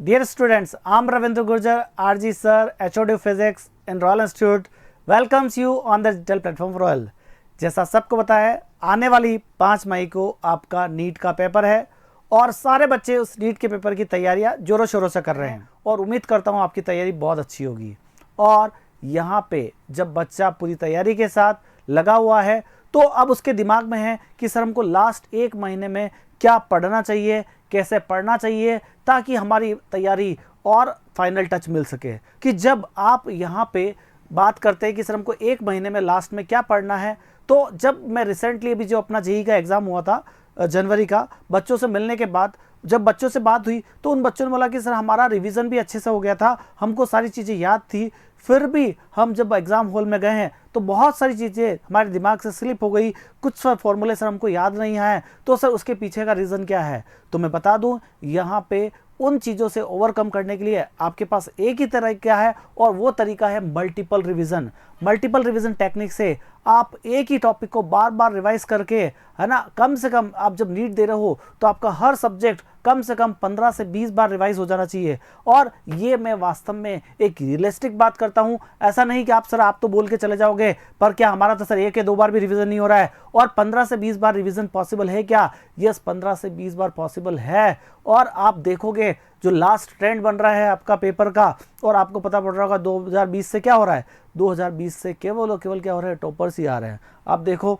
Dear students, I'm Ravindra Gurjar, RG Sir, HOD Physics in Royal Institute, welcomes you on the digital platform Royal। जैसा सबको पता है, आने वाली 5 मई को आपका नीट का पेपर है और सारे बच्चे उस नीट के पेपर की तैयारियां जोरों शोरों से कर रहे हैं और उम्मीद करता हूं आपकी तैयारी बहुत अच्छी होगी। और यहाँ पे जब बच्चा पूरी तैयारी के साथ लगा हुआ है तो अब उसके दिमाग में है कि सर हमको लास्ट 1 महीने में क्या पढ़ना चाहिए, कैसे पढ़ना चाहिए ताकि हमारी तैयारी और फाइनल टच मिल सके। कि जब आप यहाँ पे बात करते हैं कि सर हमको 1 महीने में लास्ट में क्या पढ़ना है, तो जब मैं रिसेंटली अभी जो अपना जेईई का एग्ज़ाम हुआ था जनवरी का, बच्चों से मिलने के बाद जब बच्चों से बात हुई तो उन बच्चों ने बोला कि सर हमारा रिवीजन भी अच्छे से हो गया था, हमको सारी चीज़ें याद थी, फिर भी हम जब एग्ज़ाम हॉल में गए हैं तो बहुत सारी चीज़ें हमारे दिमाग से स्लिप हो गई, कुछ फॉर्मूले सर हमको याद नहीं आए। तो सर उसके पीछे का रीज़न क्या है? तो मैं बता दूं, यहाँ पे उन चीज़ों से ओवरकम करने के लिए आपके पास एक ही तरीका है और वो तरीका है multiple revision. Multiple revision technique से आप एक ही टॉपिक को बार बार रिवाइज करके, है ना, कम से कम आप जब नीट दे रहे हो तो आपका हर सब्जेक्ट कम से कम 15 से 20 बार रिवाइज हो जाना चाहिए। और ये मैं वास्तव में एक रियलिस्टिक बात करता हूँ, ऐसा नहीं कि आप सर आप तो बोल के चले जाओगे पर क्या हमारा तो सर 1 या 2 बार भी रिवीजन नहीं हो रहा है। और 15 से 20 बार रिवीजन पॉसिबल है क्या? यस, 15 से 20 बार पॉसिबल है। और आप देखोगे जो लास्ट ट्रेंड बन रहा है आपका पेपर का, और आपको पता पड़ रहा होगा 2020 से क्या हो रहा है। 2020 से केवल और केवल क्या हो रहा है, टॉपर्स ही आ रहे हैं। आप देखो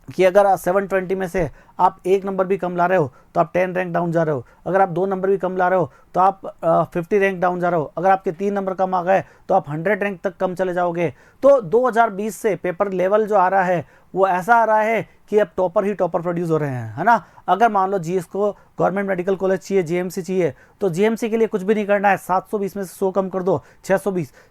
कि अगर 720 में से आप 1 नंबर भी कम ला रहे हो तो आप 10 रैंक डाउन जा रहे हो। अगर आप 2 नंबर भी कम ला रहे हो तो आप 50 रैंक डाउन जा रहे हो। अगर आपके 3 नंबर कम आ गए तो आप 100 रैंक तक कम चले जाओगे। तो 2020 से पेपर लेवल जो आ रहा है वो ऐसा आ रहा है कि अब टॉपर ही टॉपर प्रोड्यूस हो रहे हैं, है ना। अगर मान लो जीएस को गवर्नमेंट मेडिकल कॉलेज चाहिए, जीएमसी चाहिए, तो जीएमसी के लिए कुछ भी नहीं करना है, 720 में से 100 कम कर दो,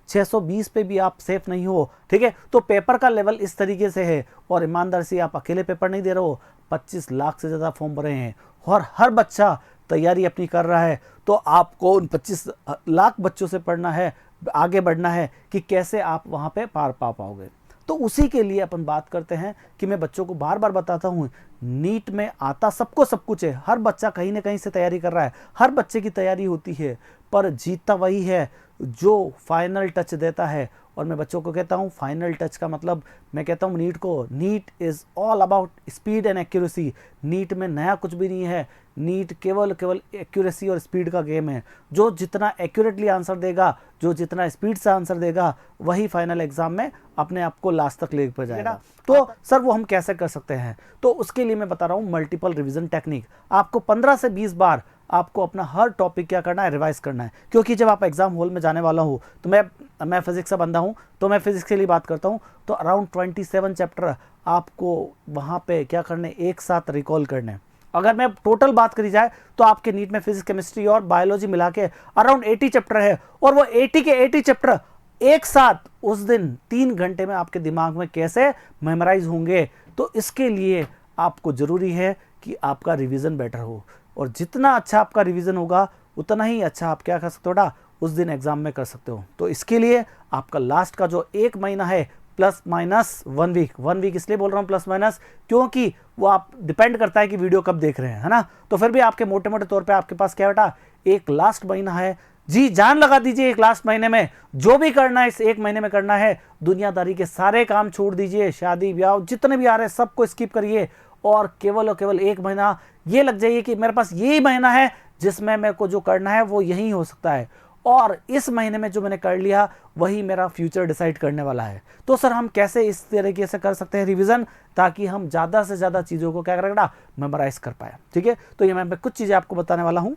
620 पे भी आप सेफ नहीं हो, ठीक है। तो पेपर का लेवल इस तरीके से है। और ईमानदार से आप अकेले पेपर नहीं दे रहे हो, 25 लाख से ज़्यादा फॉर्म भरे हैं और हर बच्चा तैयारी अपनी कर रहा है। तो आपको उन 25 लाख बच्चों से पढ़ना है, आगे बढ़ना है कि कैसे आप वहाँ पे पार पा पाओगे। तो उसी के लिए अपन बात करते हैं कि मैं बच्चों को बार बार बताता हूँ, नीट में आता सबको सब कुछ है, हर बच्चा कहीं ना कहीं से तैयारी कर रहा है, हर बच्चे की तैयारी होती है, पर जीतता वही है जो फाइनल टच देता है। और मैं बच्चों को कहता हूँ फाइनल टच का मतलब, मैं कहता हूँ नीट को, NEET is all about speed and accuracy. NEET में नया कुछ भी नहीं है, नीट केवल एक्यूरेसी और स्पीड का गेम है। जो जितना एक्यूरेटली आंसर देगा, जो जितना स्पीड से आंसर देगा, वही फाइनल एग्जाम में अपने आप को लास्ट तक लेकर जाएगा। तो सर वो हम कैसे कर सकते हैं? तो उसके लिए मैं बता रहा हूँ मल्टीपल रिवीजन टेक्निक। आपको 15 से 20 बार आपको अपना हर टॉपिक क्या करना है, रिवाइज करना है। क्योंकि जब आप एग्जाम हॉल में जाने वाला हो, तो मैं फिजिक्स का बंदा हूँ तो मैं फिजिक्स के लिए बात करता हूँ, तो अराउंड 27 चैप्टर आपको वहाँ पे क्या करने, एक साथ रिकॉल करने। अगर मैं टोटल बात करी जाए तो आपके नीट में फिजिक्स, केमिस्ट्री और बायोलॉजी मिला के अराउंड 80 चैप्टर है, और वो 80 के 80 चैप्टर एक साथ उस दिन 3 घंटे में आपके दिमाग में कैसे मेमोराइज होंगे। तो इसके लिए आपको ज़रूरी है कि आपका रिवीजन बेटर हो, और जितना अच्छा आपका रिवीजन होगा उतना ही अच्छा आप क्या कर सकते हो ना, उस दिन एग्जाम में कर सकते हो। तो इसके लिए आपका लास्ट का जो 1 महीना है, प्लस माइनस 1 वीक इसलिए बोल रहा हूँ प्लस माइनस, क्योंकि वो आप डिपेंड करता है कि वीडियो कब देख रहे हैं, है ना। तो फिर भी आपके मोटे मोटे तौर पे आपके पास क्या बेटा, एक लास्ट महीना है। जी जान लगा दीजिए एक लास्ट महीने में, जो भी करना है इस 1 महीने में करना है। दुनियादारी के सारे काम छोड़ दीजिए, शादी ब्याह जितने भी आ रहे हैं सबको स्किप करिए, और केवल 1 महीना ये लग जाइए कि मेरे पास यही महीना है जिसमें मेरे को जो करना है वो यही हो सकता है, और इस महीने में जो मैंने कर लिया वही मेरा फ्यूचर डिसाइड करने वाला है। तो सर हम कैसे इस तरीके से कर सकते हैं रिवीजन, ताकि हम ज़्यादा से ज़्यादा चीज़ों को क्या करेगा, मेमोराइज कर पाए, ठीक है। तो ये मैं कुछ चीज़ें आपको बताने वाला हूँ।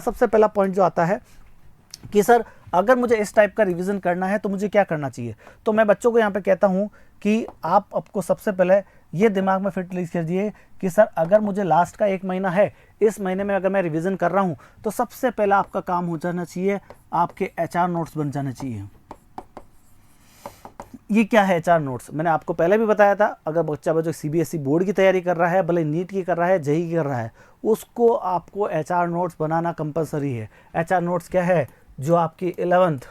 सबसे पहला पॉइंट जो आता है कि सर अगर मुझे इस टाइप का रिवीजन करना है तो मुझे क्या करना चाहिए। तो मैं बच्चों को यहाँ पे कहता हूँ कि आपको सबसे पहले ये दिमाग में फिट लिख कीजिए कि सर अगर मुझे लास्ट का 1 महीना है, इस महीने में अगर मैं रिवीजन कर रहा हूँ, तो सबसे पहला आपका काम हो जाना चाहिए, आपके HR नोट्स बन जाने चाहिए। ये क्या है HR नोट्स? मैंने आपको पहले भी बताया था, अगर बच्चा जो CBSE बोर्ड की तैयारी कर रहा है, भले नीट की कर रहा है, जेईई की कर रहा है, उसको आपको HR नोट्स बनाना कंपलसरी है। HR नोट्स क्या है? जो आपकी 11th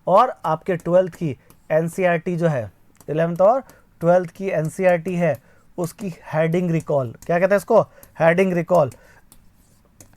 और आपके 12th की NCERT जो है, 11th और 12th की NCERT है, उसकी हेडिंग रिकॉल, क्या कहते हैं इसको, हेडिंग रिकॉल।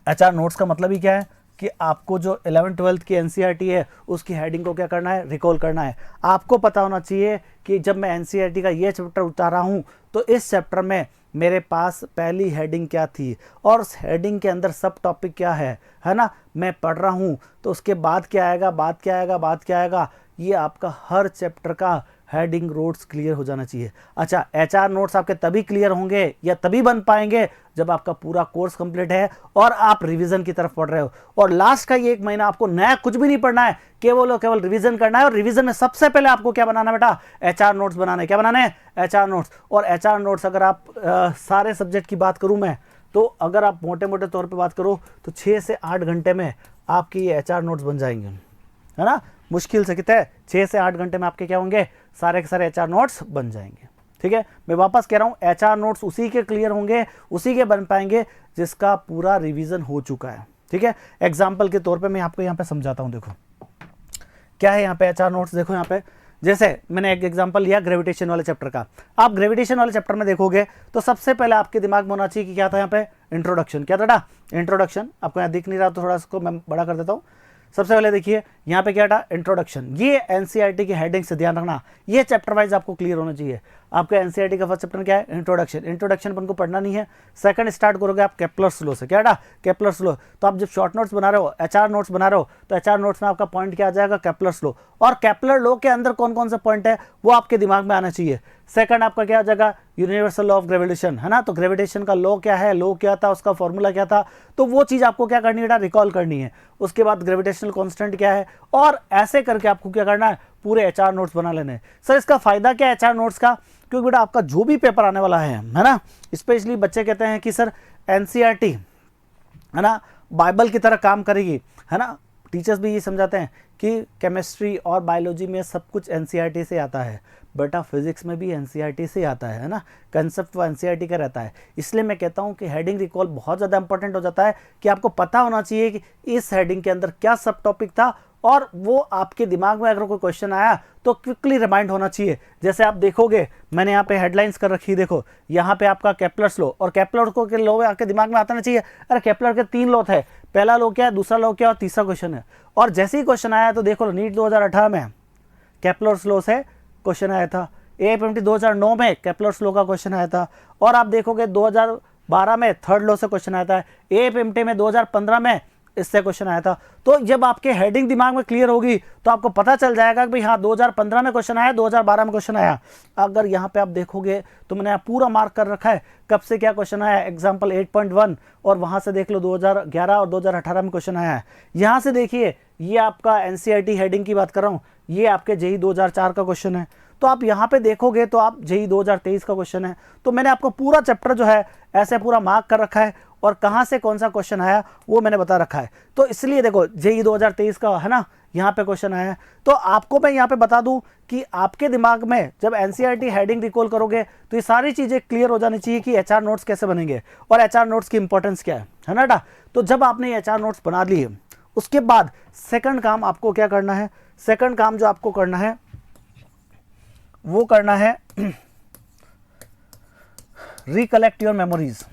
HR नोट्स का मतलब ही क्या है? कि आपको जो 11th-12th की एनसीईआरटी है उसकी हेडिंग को क्या करना है, रिकॉल करना है। आपको पता होना चाहिए कि जब मैं एनसीईआरटी का ये चैप्टर उतारा हूँ तो इस चैप्टर में मेरे पास पहली हेडिंग क्या थी और उस हेडिंग के अंदर सब टॉपिक क्या है ना। मैं पढ़ रहा हूँ तो उसके बाद क्या आएगा, बाद क्या आएगा, बाद क्या आएगा, ये आपका हर चैप्टर का हेडिंग नोट्स क्लियर हो जाना चाहिए। अच्छा, एचआर नोट्स आपके तभी क्लियर होंगे या तभी बन पाएंगे जब आपका पूरा कोर्स कंप्लीट है और आप रिवीजन की तरफ पढ़ रहे हो। और लास्ट का ये 1 महीना आपको नया कुछ भी नहीं पढ़ना है, केवल और केवल रिवीजन करना है। और रिवीजन में सबसे पहले आपको क्या बनाना है बेटा, एचआर नोट्स बनाने। क्या बनाने हैं, एचआर नोट्स। और एचआर नोट्स अगर आप सारे सब्जेक्ट की बात करूं मैं, तो अगर आप मोटे मोटे तौर पे बात करो तो 6 से 8 घंटे में आपकी ये एचआर नोट्स बन जाएंगे, है ना। मुश्किल से कितने, 6 से 8 घंटे में आपके क्या होंगे, सारे के सारे एचआर नोट्स बन जाएंगे। ठीक है, मैं वापस कह रहा हूं, एचआर नोट्स उसी के क्लियर होंगे, उसी के बन पाएंगे जिसका पूरा रिवीजन हो चुका है। ठीक है, एग्जाम्पल के तौर पे मैं आपको यहाँ पे समझाता हूँ। देखो क्या है यहाँ पे एचआर नोट्स। देखो यहाँ पे जैसे मैंने एक एग्जांपल लिया ग्रेविटेशन वाले चैप्टर का। आप ग्रेविटेशन वाले चैप्टर में देखोगे तो सबसे पहले आपके दिमाग में होना चाहिए कि क्या था यहाँ पे, इंट्रोडक्शन। क्या था, इंट्रोडक्शन। आपको यहाँ दिख नहीं रहा तो थोड़ा इसको मैं बड़ा कर देता हूँ। सबसे पहले देखिए यहाँ पे क्या था, इंट्रोडक्शन। ये एनसीईआरटी की हेडिंग से ध्यान रखना, ये चैप्टर वाइज आपको क्लियर होना चाहिए। आपका एनसीईआरटी का फर्स्ट चैप्टर क्या है, इंट्रोडक्शन। इंट्रोडक्शन अपन को पढ़ना नहीं है। सेकंड स्टार्ट करोगे आप केपलर्स लॉ से। क्या था, केपलर्स लॉ। तो आप जब शॉर्ट नोट्स बना रहे हो, एचआर नोट्स बना रहे हो, तो एचआर नोट्स में आपका पॉइंट क्या आ जाएगा, केपलर्स लॉ। और केपलर लॉ के अंदर कौन कौन से पॉइंट है वो आपके दिमाग में आना चाहिए। सेकंड आपका क्या आ जाएगा, यूनिवर्सल लॉ ऑफ ग्रेविटेशन, है ना। तो ग्रेविटेशन का लॉ क्या है, लॉ क्या था, उसका फॉर्मूला क्या था, तो वो चीज आपको क्या करनी है, रिकॉल करनी है। उसके बाद ग्रेविटेशनल कांस्टेंट क्या है, और ऐसे करके आपको क्या करना है, पूरे एचआर नोट्स बना लेने हैं। सर इसका फायदा क्या है एचआर नोट्स का, क्योंकि बेटा आपका जो भी पेपर आने वाला है ना, स्पेशली बच्चे कहते हैं कि सर एनसीईआरटी है ना बाइबल की तरह काम करेगी, है ना। टीचर्स भी ये समझाते हैं कि केमिस्ट्री और बायोलॉजी में सब कुछ एनसीईआरटी से आता है, बेटा फिजिक्स में भी एनसीईआरटी से आता है ना। कंसेप्ट वो एनसीईआरटी का रहता है। इसलिए मैं कहता हूँ कि हेडिंग रिकॉल बहुत ज़्यादा इंपॉर्टेंट हो जाता है कि आपको पता होना चाहिए कि इस हेडिंग के अंदर क्या सब टॉपिक था, और वो आपके दिमाग में अगर कोई क्वेश्चन आया तो क्विकली रिमाइंड होना चाहिए। जैसे आप देखोगे मैंने यहाँ पे हेडलाइंस कर रखी है, देखो यहाँ पे आपका केपलर्स लॉ, और केपलर को के लॉ आपके दिमाग में आना चाहिए। अरे केपलर के 3 लॉ थे, पहला लॉ क्या है, दूसरा लॉ क्या, और तीसरा क्वेश्चन है। और जैसे ही क्वेश्चन आया तो देखो नीट 2018 में केपलर्स लॉ से क्वेश्चन आया था, एएफएमटी 2009 में केपलर्स लॉ का क्वेश्चन आया था, और आप देखोगे 2012 में थर्ड लॉ से क्वेश्चन आया था, एएफएमटी में 2015 में इससे क्वेश्चन आया था। तो जब आपके हेडिंग दिमाग में क्लियर होगी तो आपको पता चल जाएगा कि भाई हाँ 2015 में क्वेश्चन आया, 2012 में क्वेश्चन आया। अगर यहाँ पे आप देखोगे तो मैंने पूरा मार्क कर रखा है कब से क्या क्वेश्चन आया, एग्जाम्पल 8.1, और वहां से देख लो 2011 और 2018 में क्वेश्चन आया है। यहाँ से देखिए ये आपका एनसीईआरटी हेडिंग की बात कर रहा हूँ, ये आपके जेईई 2004 का क्वेश्चन है। तो आप यहाँ पे देखोगे तो आप जेईई 2023 का क्वेश्चन है। तो मैंने आपको पूरा चैप्टर जो है ऐसे पूरा मार्क कर रखा है, और कहाँ से कौन सा क्वेश्चन आया वो मैंने बता रखा है। तो इसलिए देखो जेईई 2023 का है ना, यहाँ पे क्वेश्चन आया है। तो आपको मैं यहाँ पे बता दूं कि आपके दिमाग में जब एनसीईआरटी हेडिंग रिकॉल करोगे तो ये सारी चीज़ें क्लियर हो जानी चाहिए कि एचआर नोट्स कैसे बनेंगे और एचआर नोट्स की इंपॉर्टेंस क्या है ना बेटा। तो जब आपने एचआर नोट्स बना लिए उसके बाद सेकंड काम आपको क्या करना है, सेकंड काम जो आपको करना है वो करना है रिकलेक्ट योर मेमोरीज।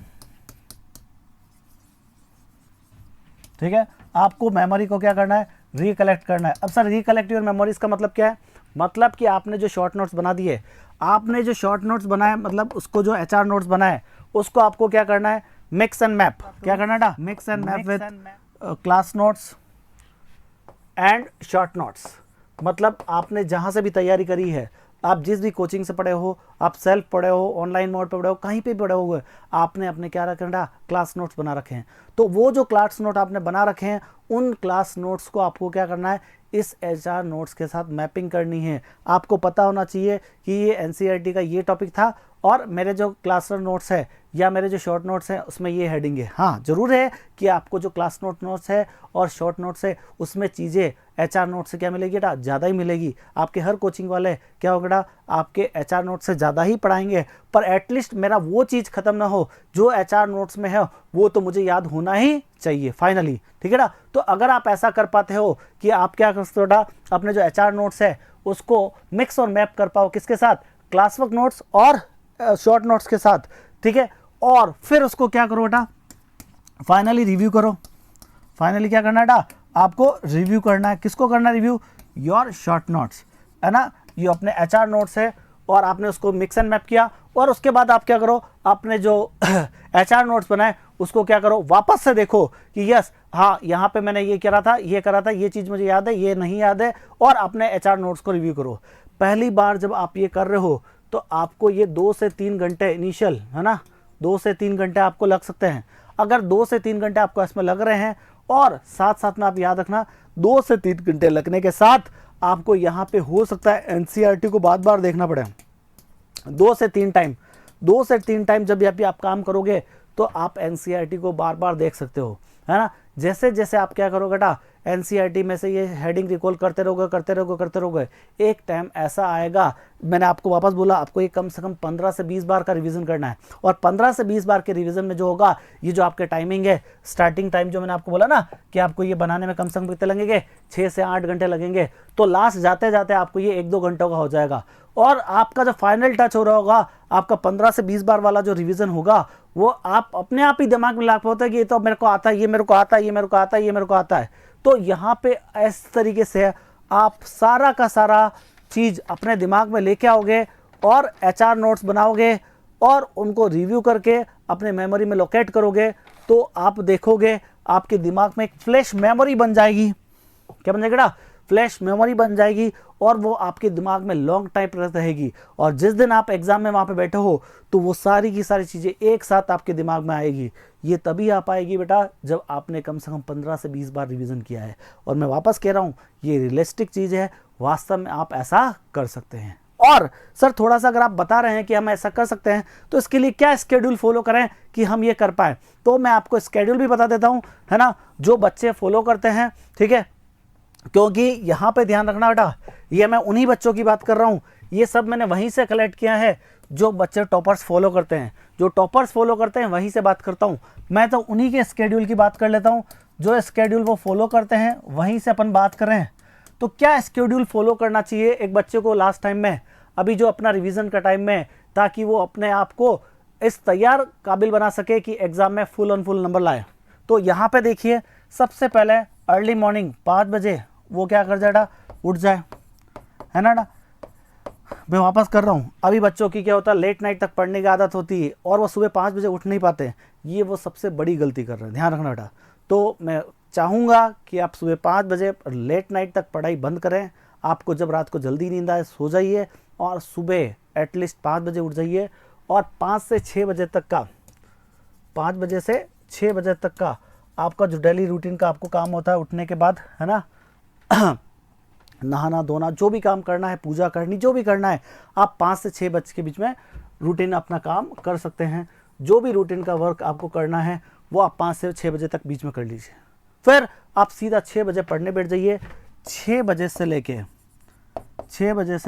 ठीक है, आपको मेमोरी को क्या करना है, रिकलेक्ट करना है। अब सर रिकलेक्ट योर मेमोरीज का मतलब क्या है, मतलब कि आपने जो शॉर्ट नोट्स बना दिए, आपने जो शॉर्ट नोट्स बनाए मतलब उसको जो एचआर नोट्स बनाए उसको आपको क्या करना है, मिक्स एंड मैप। क्या करना है, mix and map with class notes and short notes. मतलब आपने जहां से भी तैयारी करी है, आप जिस भी कोचिंग से पढ़े हो, आप सेल्फ पढ़े हो, ऑनलाइन मोड पे पढ़े हो, कहीं पे पढ़े हुए, आपने अपने क्या रखना, क्लास नोट्स बना रखे हैं। तो वो जो क्लास नोट आपने बना रखे हैं उन क्लास नोट्स को आपको क्या करना है, इस एचआर नोट्स के साथ मैपिंग करनी है। आपको पता होना चाहिए कि ये एनसीईआरटी का ये टॉपिक था और मेरे जो क्लास नोट्स है या मेरे जो शॉर्ट नोट्स हैं उसमें ये हेडिंग है। हाँ जरूर है कि आपको जो क्लास नोट्स है और शॉर्ट नोट्स है उसमें चीज़ें एचआर नोट से क्या मिलेगी बेटा, ज़्यादा ही मिलेगी। आपके हर कोचिंग वाले क्या होगा बेटा, आपके एचआर नोट से ज़्यादा ही पढ़ाएंगे, पर एटलीस्ट मेरा वो चीज़ खत्म ना हो जो एचआर नोट्स में है, वो तो मुझे याद होना ही चाहिए फाइनली। ठीक है ना, तो अगर आप ऐसा कर पाते हो कि आप क्या कर सकते हो बेटा, अपने जो एचआर नोट्स है उसको मिक्स और मैप कर पाओ, किसके साथ, क्लास वर्क नोट्स और शॉर्ट नोट्स के साथ। ठीक है, और फिर उसको क्या करो बेटा, फाइनली रिव्यू करो। फाइनली क्या करना है बेटा, आपको रिव्यू करना है। किसको करना है रिव्यू? योर शॉर्ट नोट्स, है ना, ये अपने HR नोट्स है और आपने उसको मिक्स एंड मैप किया। और उसके बाद आप क्या करो, आपने जो HR नोट्स बनाए उसको क्या करो, वापस से देखो कि यस हाँ यहाँ पे मैंने ये करा था, ये करा था, ये चीज़ मुझे याद है, ये नहीं याद है, और अपने HR नोट्स को रिव्यू करो। पहली बार जब आप ये कर रहे हो तो आपको ये 2 से 3 घंटे इनिशियल, है ना, 2 से 3 घंटे आपको लग सकते हैं। अगर 2 से 3 घंटे आपको इसमें लग रहे हैं, और साथ साथ में आप याद रखना 2 से 3 घंटे लगने के साथ आपको यहाँ पे हो सकता है NCERT को बार बार देखना पड़े। 2 से 3 टाइम जब भी आप काम करोगे तो आप NCERT को बार बार देख सकते हो, है ना। जैसे जैसे आप क्या करोगे बेटा, NCERT में से ये हेडिंग रिकॉल करते रहोगे, एक टाइम ऐसा आएगा, मैंने आपको वापस बोला, आपको ये कम से कम 15 से 20 बार का रिवीजन करना है। और 15 से 20 बार के रिवीजन में जो होगा, ये जो आपके टाइमिंग है, स्टार्टिंग टाइम जो मैंने आपको बोला ना कि आपको ये बनाने में कम से कम कितने लगेंगे, 6 से 8 घंटे लगेंगे, तो लास्ट जाते जाते आपको ये 1-2 घंटों का हो जाएगा। और आपका जो फाइनल टच हो रहा होगा, आपका 15 से 20 बार वाला जो रिवीजन होगा, वो आप अपने आप ही दिमाग में लाख होता है कि ये तो मेरे को आता है, ये मेरे को आता है, ये मेरे को आता है, ये मेरे को आता है। तो यहाँ पे इस तरीके से आप सारा का सारा चीज़ अपने दिमाग में लेके आओगे और HR नोट्स बनाओगे और उनको रिव्यू करके अपने मेमोरी में लोकेट करोगे, तो आप देखोगे आपके दिमाग में एक फ्लैश मेमोरी बन जाएगी। क्या बन जाएगा? फ्लैश मेमोरी बन जाएगी, और वो आपके दिमाग में लॉन्ग टाइम रहेगी। और जिस दिन आप एग्जाम में वहाँ पे बैठे हो तो वो सारी की सारी चीज़ें एक साथ आपके दिमाग में आएगी। ये तभी आ पाएगी बेटा जब आपने कम से कम 15 से 20 बार रिवीजन किया है। और मैं वापस कह रहा हूँ, ये रियलिस्टिक चीज़ है, वास्तव में आप ऐसा कर सकते हैं। और सर थोड़ा सा अगर आप बता रहे हैं कि हम ऐसा कर सकते हैं, तो इसके लिए क्या स्केड्यूल फॉलो करें कि हम ये कर पाए, तो मैं आपको स्केड्यूल भी बता देता हूँ, है ना, जो बच्चे फॉलो करते हैं, ठीक है। क्योंकि यहाँ पे ध्यान रखना बेटा, ये मैं उन्हीं बच्चों की बात कर रहा हूँ, ये सब मैंने वहीं से कलेक्ट किया है जो बच्चे टॉपर्स फॉलो करते हैं। जो टॉपर्स फॉलो करते हैं वहीं से बात करता हूँ मैं, तो उन्हीं के स्केड्यूल की बात कर लेता हूँ। जो स्केड्यूल वो फॉलो करते हैं वहीं से अपन बात करें, तो क्या स्केड्यूल फॉलो करना चाहिए एक बच्चे को लास्ट टाइम में, अभी जो अपना रिवीजन का टाइम में, ताकि वो अपने आप को इस तैयार काबिल बना सके कि एग्ज़ाम में फुल ऑन फुल नंबर लाए। तो यहाँ पे देखिए, सबसे पहले अर्ली मॉर्निंग 5 बजे वो क्या कर जाएगा, उठ जाए, है ना। मैं वापस कर रहा हूँ, अभी बच्चों की क्या होता है, लेट नाइट तक पढ़ने की आदत होती है और वो सुबह 5 बजे उठ नहीं पाते, ये वो सबसे बड़ी गलती कर रहे हैं, ध्यान रखना बेटा। तो मैं चाहूँगा कि आप सुबह 5 बजे लेट नाइट तक पढ़ाई बंद करें। आपको जब रात को जल्दी नींद आए सो जाइए, और सुबह एटलीस्ट 5 बजे उठ जाइए, और 5 से 6 बजे तक का, 5 बजे से 6 बजे तक का आपका जो डेली रूटीन का आपको काम होता है उठने के बाद, है ना, नहाना धोना, जो भी काम करना है, पूजा करनी, जो भी करना है, आप 5 से 6 बजे के बीच में रूटीन अपना काम कर सकते हैं। जो भी रूटीन का वर्क आपको करना है वो आप 5 से 6 बजे तक बीच में कर लीजिए। फिर आप सीधा 6 बजे पढ़ने बैठ जाइए। 6 बजे से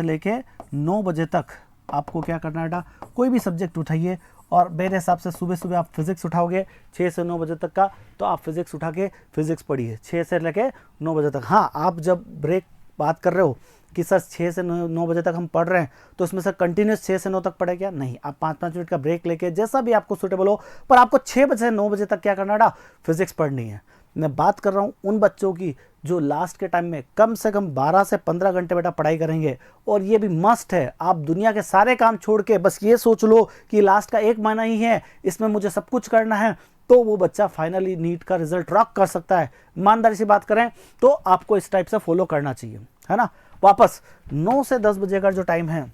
लेके 9 बजे तक आपको क्या करना है बेटा, कोई भी सब्जेक्ट उठाइए, और मेरे हिसाब से सुबह सुबह आप फिजिक्स उठाओगे 6 से 9 बजे तक का, तो आप फिजिक्स उठा के फिजिक्स पढ़िए 6 से लेके 9 बजे तक। हाँ, आप जब ब्रेक बात कर रहे हो कि सर 6 से 9 बजे तक हम पढ़ रहे हैं, तो इसमें से कंटिन्यूस 6 से 9 तक पढ़े क्या? नहीं, आप 5-5 मिनट का ब्रेक लेके जैसा भी आपको सूटेबल हो, पर आपको 6 बजे से 9 बजे तक क्या करना है, फिजिक्स पढ़नी है। मैं बात कर रहा हूँ उन बच्चों की जो लास्ट के टाइम में कम से कम 12 से 15 घंटे बेटा पढ़ाई करेंगे, और ये भी मस्ट है। आप दुनिया के सारे काम छोड़ के बस ये सोच लो कि लास्ट का 1 महीना ही है, इसमें मुझे सब कुछ करना है, तो वो बच्चा फाइनली नीट का रिजल्ट रॉक कर सकता है। ईमानदारी से बात करें तो आपको इस टाइप से फॉलो करना चाहिए, है ना। वापस 9 से 10 बजे का जो टाइम है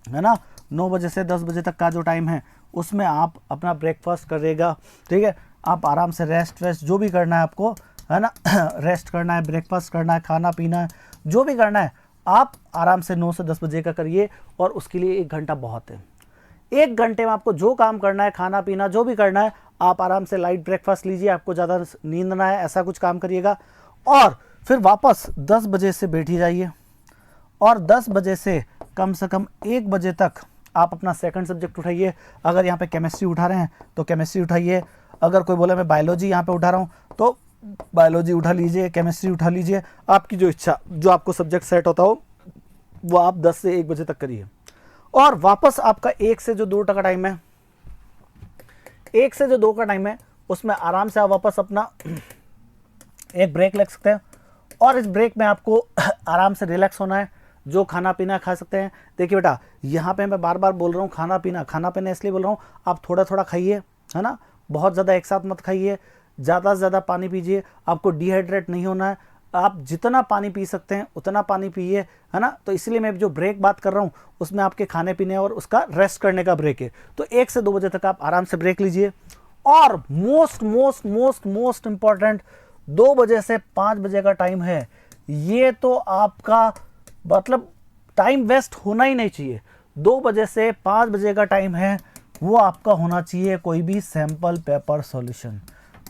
ना, 9 बजे से 10 बजे तक का जो टाइम है, उसमें आप अपना ब्रेकफास्ट करिएगा, ठीक है। आप आराम से रेस्ट जो भी करना है आपको, है ना, रेस्ट करना है, ब्रेकफास्ट करना है, खाना पीना है, जो भी करना है आप आराम से 9 से 10 बजे का करिए, और उसके लिए 1 घंटा बहुत है। 1 घंटे में आपको जो काम करना है, खाना पीना जो भी करना है, आप आराम से लाइट ब्रेकफास्ट लीजिए, आपको ज़्यादा नींद ना है ऐसा कुछ काम करिएगा, और फिर वापस 10 बजे से बैठी जाइए, और 10 बजे से कम 1 बजे तक आप अपना सेकंड सब्जेक्ट उठाइए। अगर यहाँ पे केमिस्ट्री उठा रहे हैं तो केमिस्ट्री उठाइए, अगर कोई बोले मैं बायोलॉजी यहाँ पे उठा रहा हूँ तो बायोलॉजी उठा लीजिए, केमिस्ट्री उठा लीजिए, आपकी जो इच्छा, जो आपको सब्जेक्ट सेट होता हो वो आप 10 से 1 बजे तक करिए। और वापस आपका 1 से जो 2 का टाइम है, 1 से जो 2 का टाइम है, उसमें आराम से आप वापस अपना एक ब्रेक ले सकते हैं और इस ब्रेक में आपको आराम से रिलैक्स होना है, जो खाना पीना खा सकते हैं। देखिए बेटा, यहाँ पे मैं बार बार बोल रहा हूँ खाना पीना इसलिए बोल रहा हूँ, आप थोड़ा थोड़ा खाइए, है ना, बहुत ज़्यादा एक साथ मत खाइए, ज़्यादा से ज़्यादा पानी पीजिए, आपको डिहाइड्रेट नहीं होना है, आप जितना पानी पी सकते हैं उतना पानी पिए, है ना। तो इसलिए मैं जो ब्रेक बात कर रहा हूँ उसमें आपके खाने पीने और उसका रेस्ट करने का ब्रेक है। तो 1 से 2 बजे तक आप आराम से ब्रेक लीजिए। और most most most most important, 2 बजे से 5 बजे का टाइम है, ये तो आपका मतलब टाइम वेस्ट होना ही नहीं चाहिए। 2 बजे से 5 बजे का टाइम है, वो आपका होना चाहिए कोई भी सैंपल पेपर सॉल्यूशन।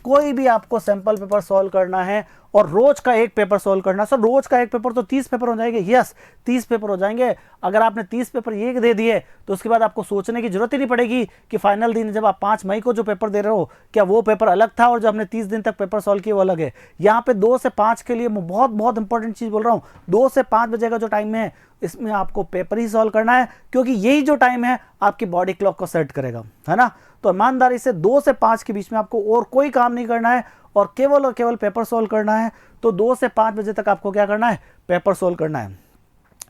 कोई भी आपको सैंपल पेपर सॉल्व करना है और रोज का एक पेपर सॉल्व करना है। सर रोज का एक पेपर तो 30 पेपर हो जाएंगे। यस, 30 पेपर हो जाएंगे। अगर आपने 30 पेपर ये दे दिए तो उसके बाद आपको सोचने की जरूरत ही नहीं पड़ेगी कि फाइनल दिन जब आप 5 मई को जो पेपर दे रहे हो क्या वो पेपर अलग था और जो आपने 30 दिन तक पेपर सॉल्व किया वो अलग है। यहाँ पे 2 से 5 के लिए मैं बहुत बहुत इंपॉर्टेंट चीज बोल रहा हूँ। 2 से 5 बजे का जो टाइम है इसमें आपको पेपर ही सॉल्व करना है, क्योंकि यही जो टाइम है आपकी बॉडी क्लॉक को सेट करेगा, है ना। तो ईमानदारी से 2 से 5 के बीच में आपको और कोई काम नहीं करना है और केवल पेपर सॉल्व करना है। तो 2 से 5 बजे तक आपको क्या करना है, पेपर सॉल्व करना है।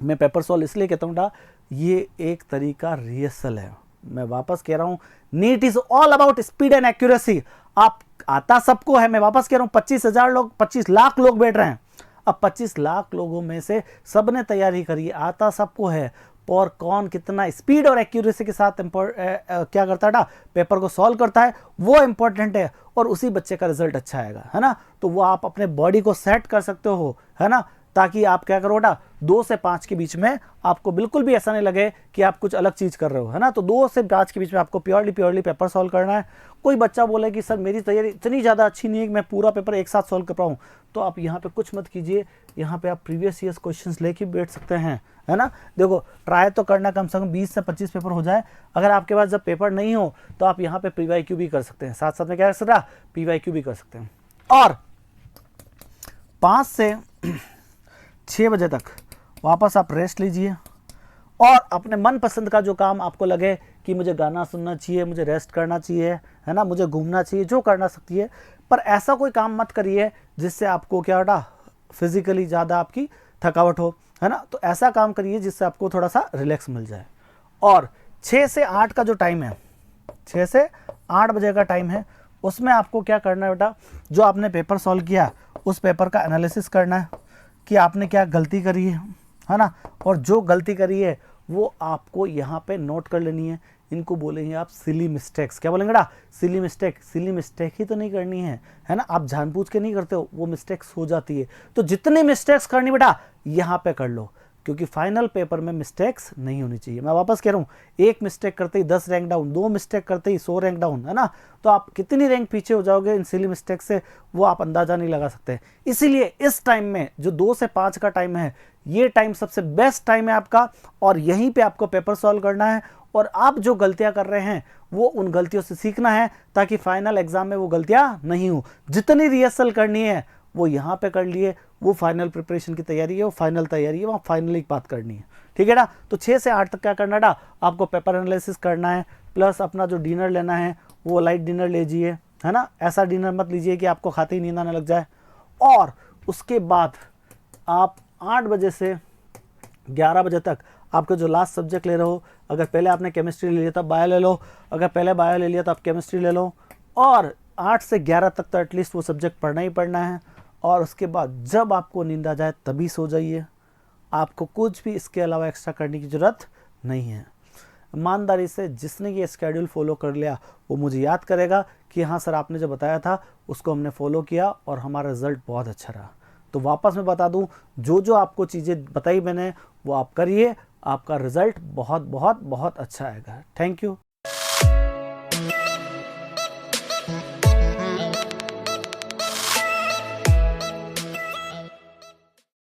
मैं पेपर सॉल्व इसलिए कहता हूँ ये एक तरीका रिहर्सल है। मैं वापस कह रहा हूँ, NEET is all about speed and accuracy. आप आता सबको है, मैं वापस कह रहा हूँ, 25 लाख लोग बैठ रहे हैं। अब 25 लाख लोगों में से सबने तैयारी करी, आता सबको है, और कौन कितना स्पीड और एक्यूरेसी के साथ क्या करता है ना, पेपर को सॉल्व करता है, वो इंपॉर्टेंट है और उसी बच्चे का रिजल्ट अच्छा आएगा, है ना। तो वो आप अपने बॉडी को सेट कर सकते हो, है ना, ताकि आप क्या करो ना, 2 से 5 के बीच में आपको बिल्कुल भी ऐसा नहीं लगे कि आप कुछ अलग चीज कर रहे हो, है ना। तो 2 से 5 के बीच में आपको प्योरली पेपर सॉल्व करना है। कोई बच्चा बोले कि सर मेरी तैयारी इतनी ज़्यादा अच्छी नहीं है कि मैं पूरा पेपर एक साथ सॉल्व कर पाऊँ, तो आप यहाँ पे कुछ मत कीजिए, यहाँ पे आप प्रीवियस ईयर्स क्वेश्चंस लेके बैठ सकते हैं, है ना। देखो ट्राई तो करना, कम से कम 20 से 25 पेपर हो जाए। अगर आपके पास जब पेपर नहीं हो तो आप यहाँ पे PYQ भी कर सकते हैं, साथ साथ में क्या कर सकते हैं, PYQ भी कर सकते हैं। और 5 से 6 बजे तक वापस आप रेस्ट लीजिए और अपने मनपसंद का जो काम आपको लगे कि मुझे गाना सुनना चाहिए, मुझे रेस्ट करना चाहिए, है ना, मुझे घूमना चाहिए, जो करना सकती है, पर ऐसा कोई काम मत करिए जिससे आपको क्या होगा, फिजिकली ज़्यादा आपकी थकावट हो, है ना। तो ऐसा काम करिए जिससे आपको थोड़ा सा रिलैक्स मिल जाए। और 6 से 8 का जो टाइम है, 6 से 8 बजे का टाइम है, उसमें आपको क्या करना है बेटा, जो आपने पेपर सॉल्व किया उस पेपर का एनालिसिस करना है कि आपने क्या गलती करी है ना। और जो गलती करी है वो आपको यहाँ पे नोट कर लेनी है। इनको बोलेंगे आप सिली मिस्टेक्स। क्या बोलेंगे बेटा, सिली मिस्टेक ही तो नहीं करनी है ना। आप जानबूझ के नहीं करते हो, वो मिस्टेक्स हो जाती है। तो जितने मिस्टेक्स करनी बेटा यहाँ पे कर लो, क्योंकि फाइनल पेपर में मिस्टेक्स नहीं होनी चाहिए। मैं वापस कह रहा हूँ, 1 मिस्टेक करते ही 10 रैंक डाउन, 2 मिस्टेक करते ही 100 रैंक डाउन, है ना। तो आप कितनी रैंक पीछे हो जाओगे इन सिली मिस्टेक से, वो आप अंदाजा नहीं लगा सकते। इसीलिए इस टाइम में जो 2 से 5 का टाइम है, ये टाइम सबसे बेस्ट टाइम है आपका, और यहीं पे आपको पेपर सॉल्व करना है। और आप जो गलतियां कर रहे हैं वो उन गलतियों से सीखना है, ताकि फाइनल एग्जाम में वो गलतियां नहीं हो। जितनी रिहर्सल करनी है वो यहाँ पे कर लिए, वो फाइनल प्रिपरेशन की तैयारी है, वो फाइनल तैयारी है, वहाँ फाइनल एक बात करनी है, ठीक है ना। तो 6 से 8 तक क्या करना है, आपको पेपर एनालिसिस करना है, प्लस अपना जो डिनर लेना है वो लाइट डिनर लीजिए, है ना। ऐसा डिनर मत लीजिए कि आपको खाते ही नींद आने लग जाए। और उसके बाद आप 8 बजे से 11 बजे तक आपका जो लास्ट सब्जेक्ट ले रहे हो, अगर पहले आपने केमिस्ट्री ले लिया तब बायो ले लो, अगर पहले बायो ले लिया तो आप केमिस्ट्री ले लो। और 8 से 11 तक तो एटलीस्ट वो सब्जेक्ट पढ़ना ही पढ़ना है। और उसके बाद जब आपको नींद आ जाए तभी सो जाइए। आपको कुछ भी इसके अलावा एक्स्ट्रा करने की ज़रूरत नहीं है। ईमानदारी से जिसने ये स्केड्यूल फॉलो कर लिया वो मुझे याद करेगा कि हाँ सर आपने जो बताया था उसको हमने फॉलो किया और हमारा रिजल्ट बहुत अच्छा रहा। तो वापस मैं बता दूं, जो जो आपको चीज़ें बताई मैंने वो आप करिए, आपका रिजल्ट बहुत बहुत बहुत अच्छा आएगा। Thank you.